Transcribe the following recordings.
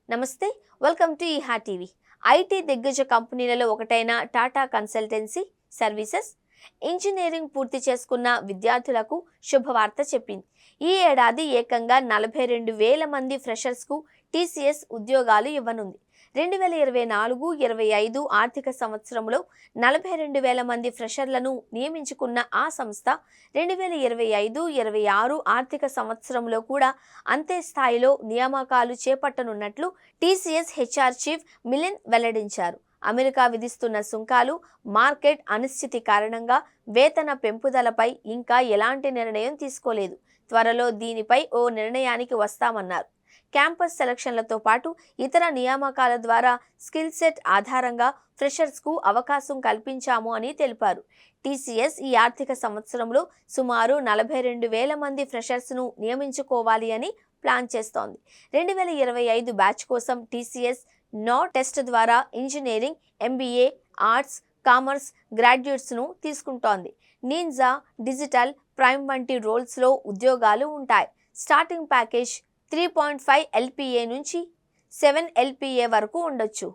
నమస్తే, welcome to ఈహా TV. IT దిగ్గజ కంపెనీలలో ఒకటైన టాటా కన్సల్టెన్సీ సర్వీసెస్ ఇంజనీరింగ్ పూర్తి చేసుకున్న విద్యార్థులకు శుభవార్త చెప్పింది. ఈ ఏడాది ఏకంగా 42,000 మంది ఫ్రెషర్స్కు టీసీఎస్ ఉద్యోగాలు ఇవ్వనుంది. 2024-25 ఆర్థిక సంవత్సరంలో 42,000 మంది ఫ్రెషర్లను నియమించుకున్న ఆ సంస్థ 2025-26 ఆర్థిక సంవత్సరంలో కూడా అంతే స్థాయిలో నియామకాలు చేపట్టనున్నట్లు టీసీఎస్ హెచ్ఆర్ చీఫ్ మిలింద్ వెల్లడించారు. అమెరికా విధిస్తున్న సుంకాలు, మార్కెట్ అనిశ్చితి కారణంగా వేతన పెంపుదలపై ఇంకా ఎలాంటి నిర్ణయం తీసుకోలేదు. త్వరలో దీనిపై ఓ నిర్ణయానికి వస్తామన్నారు. క్యాంపస్ సెలక్షన్లతో పాటు ఇతర నియామకాల ద్వారా స్కిల్ సెట్ ఆధారంగా ఫ్రెషర్స్కు అవకాశం కల్పించాము అని తెలిపారు. టీసీఎస్ ఈ ఆర్థిక సంవత్సరంలో సుమారు 42,000 మంది ఫ్రెషర్స్ను నియమించుకోవాలి అని ప్లాన్ చేస్తోంది. 2025 బ్యాచ్ కోసం టీసీఎస్ నాట్ టెస్ట్ ద్వారా ఇంజనీరింగ్, ఎంబీఏ, ఆర్ట్స్, కామర్స్ గ్రాడ్యుయేట్స్ను తీసుకుంటోంది. నింజా, డిజిటల్, ప్రైమ్ వంటి రోల్స్లో ఉద్యోగాలు ఉంటాయి. స్టార్టింగ్ ప్యాకేజ్ 3.5 LPA నుంచి 7 LPA వరకు ఉండొచ్చు.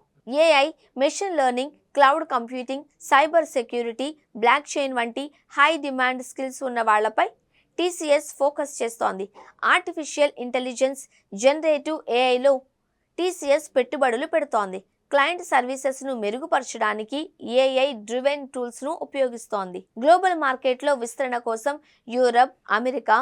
AI, machine learning, cloud computing, cyber security, block chain వంటి హై డిమాండ్ స్కిల్స్ ఉన్న వాళ్లపై టీసీఎస్ ఫోకస్ చేస్తోంది. ఆర్టిఫిషియల్ ఇంటెలిజెన్స్, జనరేటివ్ ఏఐలో టీసీఎస్ పెట్టుబడులు పెడుతోంది. క్లయింట్ సర్వీసెస్ను మెరుగుపరచడానికి ఏఐ డ్రివెన్ టూల్స్ను ఉపయోగిస్తోంది. గ్లోబల్ మార్కెట్లో విస్తరణ కోసం యూరప్, అమెరికా,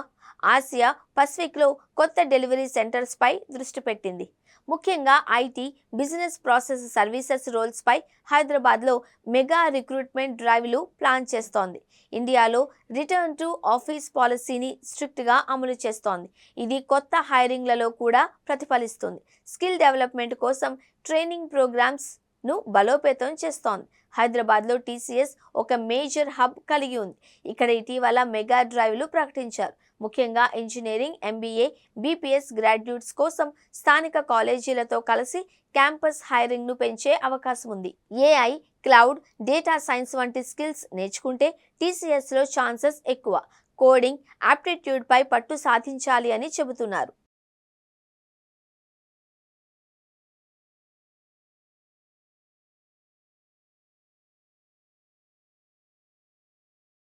ఆసియా, పసిఫిక్లో కొత్త డెలివరీ సెంటర్స్పై దృష్టి పెట్టింది. ముఖ్యంగా ఐటీ, బిజినెస్ ప్రాసెస్ సర్వీసెస్ రోల్స్పై హైదరాబాద్లో మెగా రిక్రూట్మెంట్ డ్రైవ్లు ప్లాన్ చేస్తోంది. ఇండియాలో రిటర్న్ టు ఆఫీస్ పాలసీని స్ట్రిక్ట్గా అమలు చేస్తోంది. ఇది కొత్త హైరింగ్లలో కూడా ప్రతిఫలిస్తుంది. స్కిల్ డెవలప్మెంట్ కోసం ట్రైనింగ్ ప్రోగ్రామ్స్ను బలోపేతం చేస్తోంది. హైదరాబాద్లో టీసీఎస్ ఒక మేజర్ హబ్ కలిగి ఉంది. ఇక్కడ ఇటీవల మెగా డ్రైవ్లు ప్రకటించారు. ముఖ్యంగా ఇంజనీరింగ్, ఎంబీఏ, బీపీఎస్ గ్రాడ్యుయేట్స్ కోసం స్థానిక కాలేజీలతో కలిసి క్యాంపస్ హైరింగ్ను పెంచే అవకాశం ఉంది. ఏఐ, క్లౌడ్, డేటా సైన్స్ వంటి స్కిల్స్ నేర్చుకుంటే టీసీఎస్లో ఛాన్సెస్ ఎక్కువ. కోడింగ్, ఆప్టిట్యూడ్పై పట్టు సాధించాలి అని చెబుతున్నారు.